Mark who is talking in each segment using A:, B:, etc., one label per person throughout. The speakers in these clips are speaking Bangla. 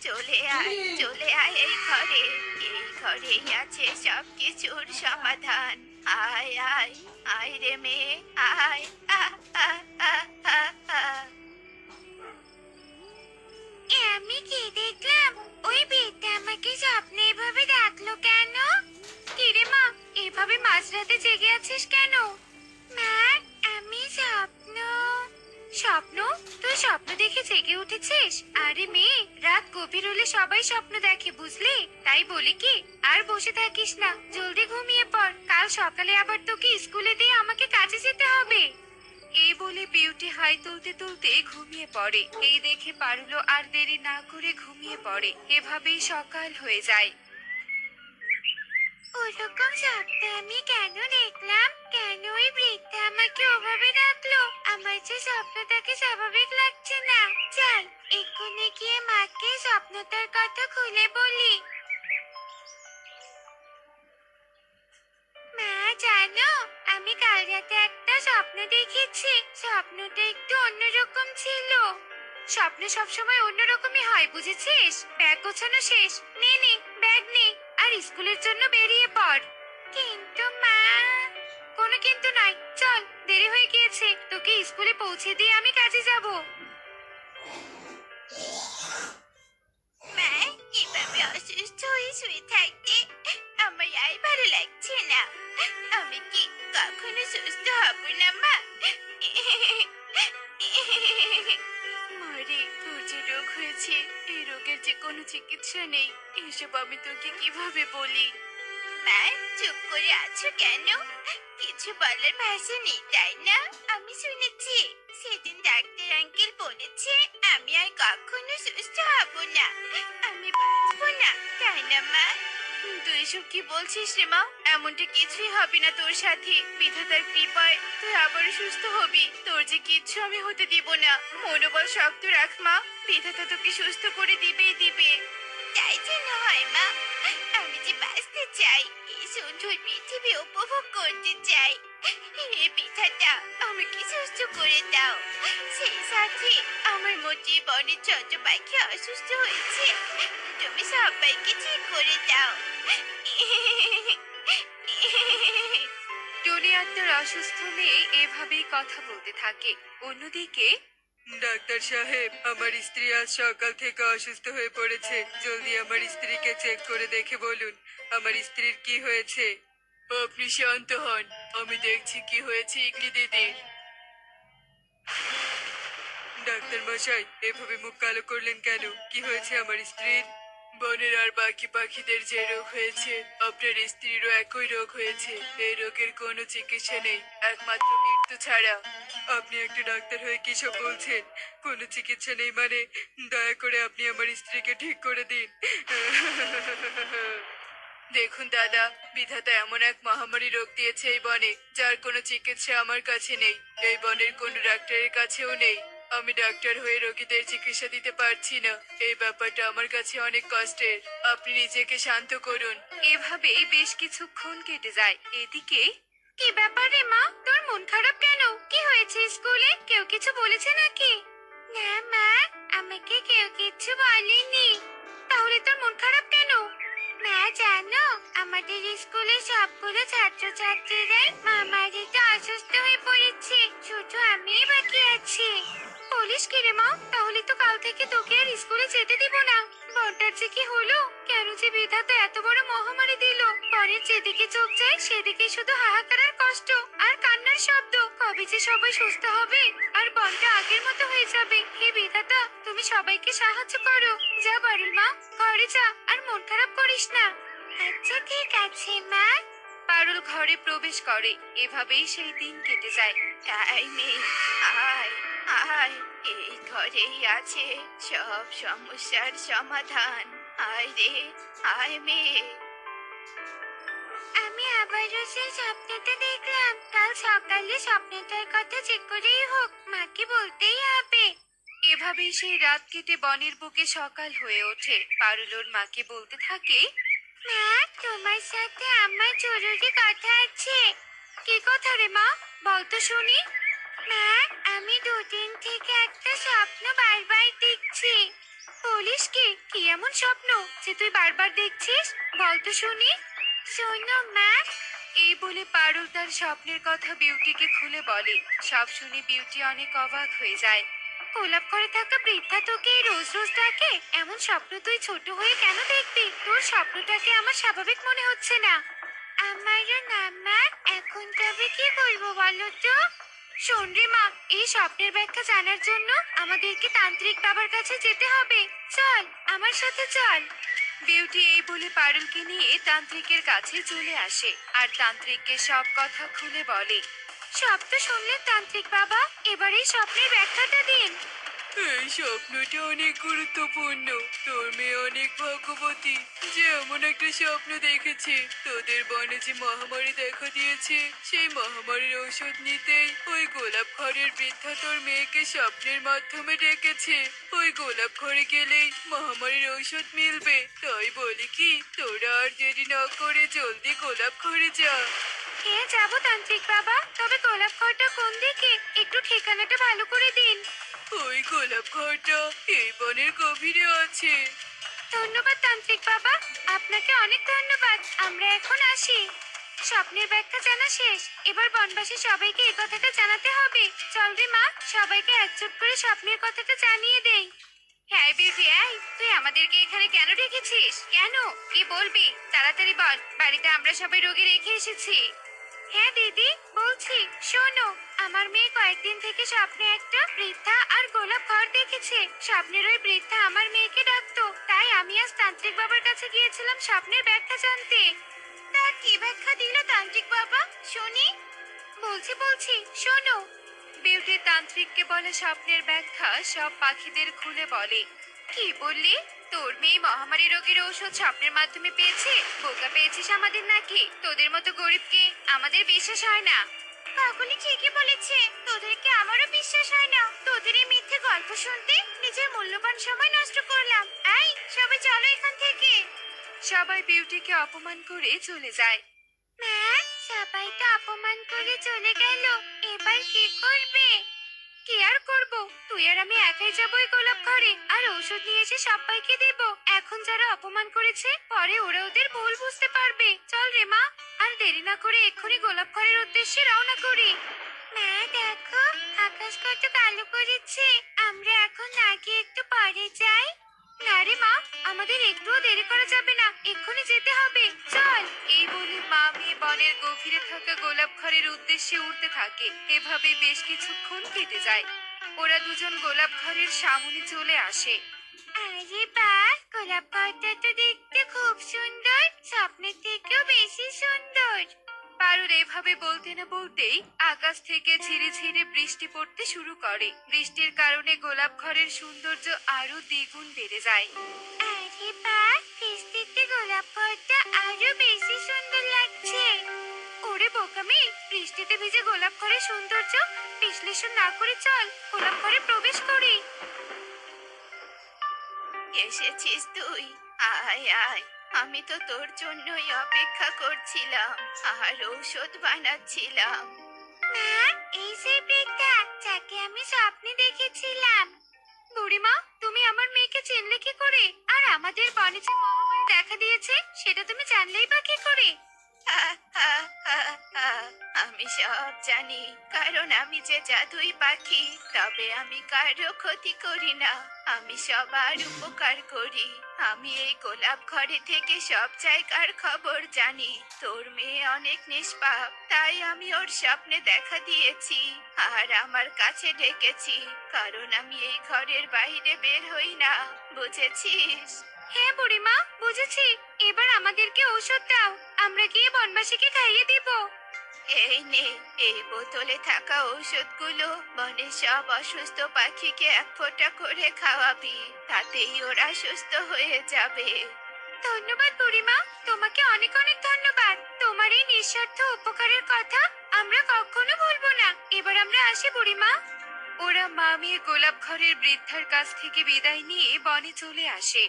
A: চলে আয়, চলে আয় এই ঘরে। এই ঘরেই আছে সবকিছুর সমাধান। আয় আয়, আয় রে মেয়ে, আয়। আহ, আহ, আহ, আহ, আহ। আমি কি দেখলাম? ওই বেটা আমাকে স্বপ্নে এভাবে ডাকলো কেন? কিরে মা, এভাবে মাঝরাতে জেগে আছিস কেন? মা, আমি স্বপ্ন। স্বপ্ন? তুই স্বপ্ন দেখে জেগে উঠেছিস? আরে মেয়ে, রাত গভীর হলে সবাই স্বপ্ন দেখে বুঝলি? তাই বলি কি, আর বসে থাকিস না, জলদি ঘুমিয়ে পড়। কাল সকালে আবার তোকে স্কুলে দিয়ে আমাকে কাজে যেতে হবে। এই বলে বিউটি হাই তুলতে তুলতে ঘুমিয়ে পড়ে। এই দেখে পারুলো আর দেরি না করে ঘুমিয়ে পড়ে। এভাবেই সকাল হয়ে যায়। ওরকম স্বপ্ন আমি কেন দেখলাম? কেন ওই বৃদ্ধা আমাকে ওভাবে ডাকলো? আমার যে স্বপ্নটাকে স্বাভাবিক লাগছে না। চল, এক্ষুনি গিয়ে মাকে স্বপ্নটার কথা খুলে বলি। মা, জানো, আমি কাল রাতে একটা স্বপ্ন দেখেছি। স্বপ্নটা একটু অন্যরকম ছিল। স্বপ্ন সবসময় অন্যরকমই হয় বুঝেছিস? ব্যাগ গোছানো শেষ, নে নে ব্যাগ নে, আর স্কুলের জন্য বেরিয়ে পড়। কিন্তু মা। কোনো কিন্তু নাই, চল, দেরি হয়ে গিয়েছে। তোকে স্কুলে পৌঁছে দিয়ে আমি কাজে যাব। মা, এভাবে অসুস্থ হয়ে শুয়ে থাকতে আমার আর ভালো লাগছে না। আমি কি কখনো সুস্থ হব না মা? মারে, তোর যে রোগ হয়েছে, এই রোগের যে কোনো চিকিৎসা নেই। এসব আমি তোকে কিভাবে বলি? মা, চুপ করে আছো কেন? কিছু বলার ভাষা নেই তাই না? আমি শুনেছি সেদিন ডাক্তার আঙ্কেল বলেছে আমি আর কখনো সুস্থ হব না, আমি বাঁচবো না, তাই না মা? তুই এসব কি বলছিস রে মা? এমনটা কিছুই হবে না তোর সাথে। বিধাতার কৃপায় তুই আবার সুস্থ হবি। তোর যে কিচ্ছু আমি হতে দিব না। মনোবল শক্ত রাখ মা, বিধাতা তোকে সুস্থ করে দিবেই দিবে। তাই যেন হয় মা। আমি যে বাঁচতে চাই, এই সুন্দর পৃথিবী উপভোগ করতে চাই। হে বিধাতা, আমাকে সুস্থ করে দাও। সেই সাথে আমার মোটি বনের ছোট পাখি অসুস্থ হয়েছে, তুমি সবাইকে ঠিক করে দাও। টনি আর তার অসুস্থ মেয়ে এভাবেই কথা বলতে থাকে। অন্যদিকে
B: ডাক্তার সাহেব, আমার স্ত্রী আজ সকাল থেকে অসুস্থ হয়ে পড়েছে। জলদি আমার স্ত্রীকে চেক করে দেখে বলুন আমার স্ত্রীর কি হয়েছে। আপনি শান্ত হন, আমি দেখছি কি হয়েছে ইগলি দিদি। ডাক্তার মশাই, এভাবে মুখ কালো করলেন কেন? কি হয়েছে আমার স্ত্রীর? বনের আর বাকি পাখিদের যে রোগ হয়েছে, আপনার স্ত্রীরও একই রোগ হয়েছে। এই রোগের কোনো চিকিৎসা নেই, একমাত্র মৃত্যু ছাড়া। আপনি একটা ডাক্তার হয়ে কি সব বলছেন? কোনো চিকিৎসা নেই মানে? দয়া করে আপনি আমার স্ত্রীকে ঠিক করে দিন। দেখুন দাদা, বিধাতা এমন এক মহামারী রোগ দিয়েছে এই বনে, যার কোনো চিকিৎসা আমার কাছে নেই, এই বনের কোনো ডাক্তারের কাছেও নেই। আমি ডাক্তার হয়ে রোগীদের চিকিৎসা দিতে পারছি না। এই ব্যাপারটা আমার কাছে অনেক কষ্টের। আপনি নিজেকে শান্ত করুন।
A: এভাবেই বেশ কিছুক্ষণ কেটে যায়। এদিকে কি ব্যাপার রে মা, তোর মন খারাপ কেন? কি হয়েছে স্কুলে? কেউ কিছু বলেছে নাকি? না মা, আমাকে কেউ কিছু বলেনি। তাহলে তোর মন খারাপ কেন? মা, জানো, আমাদের স্কুলে সবগুলো ছাত্রছাত্রীরাই মহামারীতে অসুস্থ হয়ে পড়েছে, শুধু আমিই বাকি আছি। বলিস কি রে মা? তাহলে তো কাল থেকে তোকে আর স্কুলে যেতে দিব না। বড়টার যে কি হলো? কেন যে বিধাতা এত বড় মহামারী দিল? পরে যেদিকে চোখ যায় সেদিকে শুধু হাহাকার আর কষ্ট আর কান্নার শব্দ। কবে যে সবাই সুস্থ হবে আর বনটা আগের মতো হয়ে যাবে? হে বিধাতা, তুমি সবাইকে সাহায্য করো। যা পারুল মা, ঘরে যা, আর মন খারাপ করিস না। আচ্ছা ঠিক আছে মা। পারুল ঘরে প্রবেশ করে। এভাবেই সেই দিন কেটে যায়। আয় মেয়ে, আয় আয়, এই ঘরেই আছে সব সমস্যার সমাধান। আয় রে, আয় মেয়ে। আমি আবারও সেই স্বপ্নটা দেখলাম। কাল সকালে স্বপ্নটার কথা যে করেই হোক মাকে বলতেই হবে। এভাবেই সেই রাত কেটে বনের বুকে সকাল হয়ে ওঠে। পারুলোর মাকে বলতে থাকে, মা, তোমার সাথে আমার জরুরি কথা আছে। কি কথা রে মা? বল তো শুনি। মা, আমি দুদিন থেকে একটা স্বপ্ন বারবার দেখছি। বলিস কি কি এমন স্বপ্ন যে তুই বারবার দেখছিস? বল তো শুনি। শোনো মা, এই বলে পারুল তার স্বপ্নের কথা বিউটিকে খুলে বলে। সব শুনে বিউটি অনেক অবাক হয়ে যায়। গোলাপ ঘরে থাকা বৃদ্ধা তোকে রোজ রোজ ডাকে? এমন স্বপ্ন তুই ছোট হয়ে কেন দেখবি? তোর স্বপ্নটাকে আমার স্বাভাবিক মনে হচ্ছে না। আমারও না মা, এখন তবে কি করবো বলো তো? শোন রে মা, এই স্বপ্নের ব্যাখ্যা জানার জন্য আমাদেরকে তান্ত্রিক বাবার কাছে যেতে হবে। চল, আমার সাথে চল। বিউটি এই বলে পারুলকে নিয়ে তান্ত্রিকের কাছে চলে আসে আর তান্ত্রিককে সব কথা খুলে বলে। সব তো শুনলেন তান্ত্রিক বাবা, এবার এই স্বপ্নের ব্যাখ্যাটা দিন।
B: এই স্বপ্নটা অনেক গুরুত্বপূর্ণ। তোর মেয়ে অনেক ভাগ্যবতী যে এমন একটা স্বপ্ন দেখেছে। তোদের বনে যে মহামারী দেখা দিয়েছে, সেই মহামারীর ঔষধ নিতেই ওই গোলাপ ঘরের বৃদ্ধা তোর মেয়েকে স্বপ্নের মাধ্যমে ডেকেছে। ওই গোলাপ ঘরে গেলেই মহামারীর ঔষধ মিলবে। তাই বলি কি, তোরা আর দেরি না করে জলদি গোলাপ ঘরে যা।
A: হ্যাঁ যাবো তান্ত্রিক বাবা, তবে গোলাপ ঘরটা কোন দিকে? একটু ঠিকানাটা ভালো করে দিন।
B: ওই গোলাপ ঘরটা এই বনের গভীরে আছে।
A: ধন্যবাদ তান্ত্রিক বাবা, আপনাকে অনেক ধন্যবাদ। আমরা এখন আসি। স্বপ্নের ব্যাখ্যা জানা শেষ, এবার বনবাসী সবাইকে এই কথাটা জানাতে হবে। চল রে মা, সবাইকে একজোট করে স্বপ্নের কথাটা জানিয়ে দেই। হ্যাঁ বিউটি, তুই আমাদেরকে এখানে কেন রেখেছিস? কেন, কি বলবি? তাড়াতাড়ি বল। বাড়িতে আমরা সবাই রোগী রেখে এসেছি। হ্যাঁ দিদি, বলছি। শোনো, আমার মেয়ে কয়েকদিন থেকে স্বপ্নে একটা বৃদ্ধা আর গোলাপ ঘর দেখেছে। স্বপ্নের ওই বৃদ্ধা আমার মেয়েকে ডাকতো, তাই আমি আজ তান্ত্রিক বাবার কাছে গিয়েছিলাম স্বপ্নের ব্যাখ্যা জানতে। তা কি ব্যাখ্যা দিল তান্ত্রিক বাবা, শুনি? বলছি শোনো। বিউটি তান্ত্রিককে বলে স্বপ্নের ব্যাখ্যা সব পাখিদের খুলে বলে। কি বললি? তোর মেয়ে মহামারী রোগের ঔষধ স্বপ্নের মাধ্যমে পেয়েছে? বোকা পেয়েছিস আমাদের নাকি? তোদের মতো গরিবকে আমাদের বিশ্বাস হয় না। কাকুলি ঠিকই বলেছে, তোদেরকে আমারও বিশ্বাস হয় না। তোদের এই মিথ্যে গল্প শুনতে নিজের মূল্যবান সময় নষ্ট করলাম। এই সবাই চলো এখান থেকে। সবাই বিউটিকে অপমান করে চলে যায়। মা, সবাই তো অপমান করে চলে গেল, এবার কি করবে? কি আর করব, তুই আর আমি একাই যাবো এই গোলাপ ঘরে আর ঔষধ নিয়ে এসে সবাইকে দেব। এখন যারা অপমান করেছে, পরে ওরা ওদের ভুল বুঝতে পারবে। চল রে মা, আর দেরি না করে এক্ষুনি গোলাপ ঘরের উদ্দেশ্যে রওনা করি। মা দেখো, আকাশ কত কালো করেছে। আমরা এখন না গিয়ে একটু পরে যাই? না রে মা, আমাদের একটুও দেরি করা যাবে না, এক্ষুনি যেতে হবে। চল। এই বলে মা মেয়ে বনের গভীরে থাকা গোলাপ ঘরের উদ্দেশ্যে উঠতে থাকে। এভাবে বেশ কিছুক্ষণ কেটে যায়। ওরা দুজন গোলাপ ঘরের সামনে চলে আসে। আরে বাহ, গোলাপ ঘরটা তো দেখতে খুব সুন্দর, স্বপ্নের থেকেও বেশি সুন্দর। পারুর এভাবে বলতে না বলতেই আকাশ থেকে ঝিরে ঝিরে বৃষ্টি পড়তে শুরু করে। বৃষ্টির কারণে গোলাপ ঘরের সৌন্দর্য আরো দ্বিগুণ বেড়ে যায়। আরে বাহ, বৃষ্টিতে গোলাপ ঘরটা আরো বেশি সুন্দর লাগছে। ওরে বোকামি, বৃষ্টিতে ভিজে গোলাপ ঘরের সৌন্দর্য বিশ্লেষণ না করে চল গোলাপ ঘরে প্রবেশ করি। এসেছিস তুই? আয় আয়, আমি তো তোর জন্যই অপেক্ষা করছিলাম আর ঔষধ বানাচ্ছিলাম। মা, এই সেই বৃদ্ধা যাকে আমি স্বপ্নে দেখেছিলাম। বুড়িমা, তুমি আমার মেয়েকে চিনলে কি করে? আর আমাদের বনে যে মহামারী দেখা দিয়েছে সেটা তুমি জানলেই বা কি করে? আমি সব জানি, কারণ আমি যে জাদুই পাখি। তবে আমি কারো ক্ষতি করি না, আমি সবার উপকার করি। আমি এই গোলাপ ঘরে থেকে সব জায়গার খবর জানি। তোর মেয়ে অনেক নিষ্পাপ, তাই আমি ওর স্বপ্নে দেখা দিয়েছি আর আমার কাছে ডেকেছি, কারণ আমি এই ঘরের বাইরে বের হই না, বুঝেছিস? হ্যাঁ বুড়িমা, বুঝেছি। এবার আমাদেরকে ঔষধ দাও, আমরা গিয়ে বনবাসীকে খাইয়ে দিব। এই নে, এই বোতলে থাকা ঔষধগুলো বনের সব অসুস্থ পাখিকে এক ফোঁটা করে খাওয়াবি, তাতেই ওরা সুস্থ হয়ে যাবে। ধন্যবাদ বুড়িমা, তোমাকে অনেক অনেক ধন্যবাদ। তোমার এই নিঃস্বার্থ উপকারের কথা আমরা কখনো ভুলবো না। এবার আমরা আসি বুড়িমা। ওরা মা মেয়ে গোলাপ ঘরের বৃদ্ধার কাছ থেকে বিদায় নিয়ে বনে চলে আসে।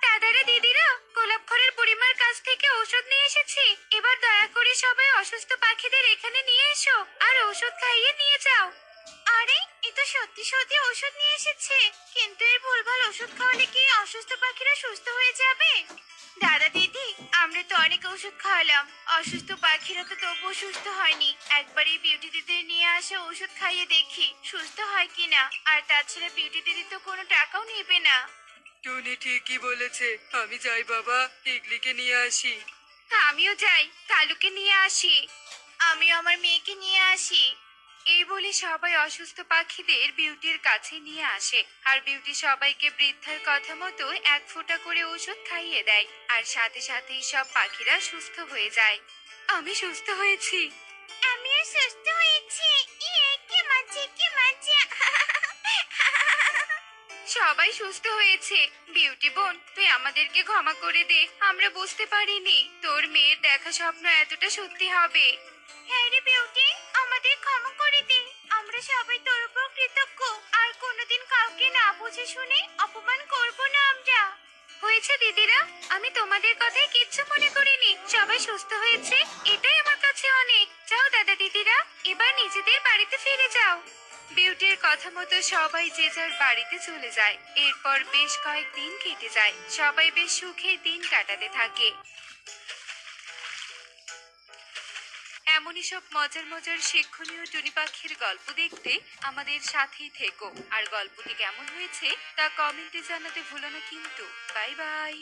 A: দাদারা দিদিরা, গোলাপ ঘরের বুড়িমার কাছ থেকে ঔষধ নিয়ে এসেছি। এবার দয়া করে সবাই অসুস্থ পাখিদের এখানে নিয়ে এসো আর ঔষধ খাইয়ে নিয়ে যাও। আরে, এ তো সত্যি সত্যি ওষুধ নিয়ে এসেছে, কিন্তু এই ভুলভাল ওষুধ খাওয়ালে কি অসুস্থ পাখিরা সুস্থ হয়ে যাবে? দাদা দিদি, আমরা তো অনেক ওষুধ খাওয়ালাম, অসুস্থ পাখিরা তো তবুও সুস্থ হয়নি। একবার এই বিউটি দিদির নিয়ে আসা ওষুধ খাইয়ে দেখি সুস্থ হয় কিনা। আর তাছাড়া বিউটি দিদি তো কোনো টাকাও নেবে না।
B: টুনি ঠিকই বলেছে, আমি যাই বাবা, টিকলিকে নিয়ে আসি।
A: আমিও যাই, কালুকে নিয়ে আসি। আমিও আমার মেয়েকে নিয়ে আসি। এই বলে সবাই অসুস্থ পাখিদের বিউটির কাছে নিয়ে আসে, আর বিউটি সবাইকে বৃদ্ধার কথা মতো এক ফোঁটা করে ওষুধ খাইয়ে দেয়। আর সাথে সাথেই সব পাখিরা সুস্থ হয়ে যায়। আমি সুস্থ হয়েছি। আমিও সুস্থ হয়েছি। ইয়ে, কি মজা, কি মজা। সবাই সুস্থ হয়েছে। বিউটি বোন, তুই আমাদেরকে ক্ষমা করে দে, আমরা বুঝতে পারিনি তোর মেয়ের দেখা স্বপ্ন এতটা সত্যি হবে। হ্যাঁ রে বিউটি, আমাদের ক্ষমা করে দে, আমরা সবাই তোর উপর কৃতজ্ঞ। আর কোনোদিন কাউকে না বুঝে শুনে অপমান করব না আমরা। হয়েছে দিদিরা, আমি তোমাদের কথায় কিচ্ছু মনে করিনি। সবাই সুস্থ হয়েছে, এটাই আমার কাছে অনেক। যাও দাদা দিদিরা, এবার নিজেদের বাড়িতে ফিরে যাও। বিউটির কথা মতো সবাই যে যার বাড়িতে চলে যায়। এরপর বেশ কয়েকদিন কেটে যায়, সবাই বেশ সুখে দিন কাটাতে থাকে। এমনই সব মজার মজার শিক্ষণীয় টুনি পাখির গল্প দেখতে আমাদের সাথেই থেকো। আর গল্পটি কেমন হয়েছে তা কমেন্টে জানাতে ভুলো না কিন্তু। Bye bye.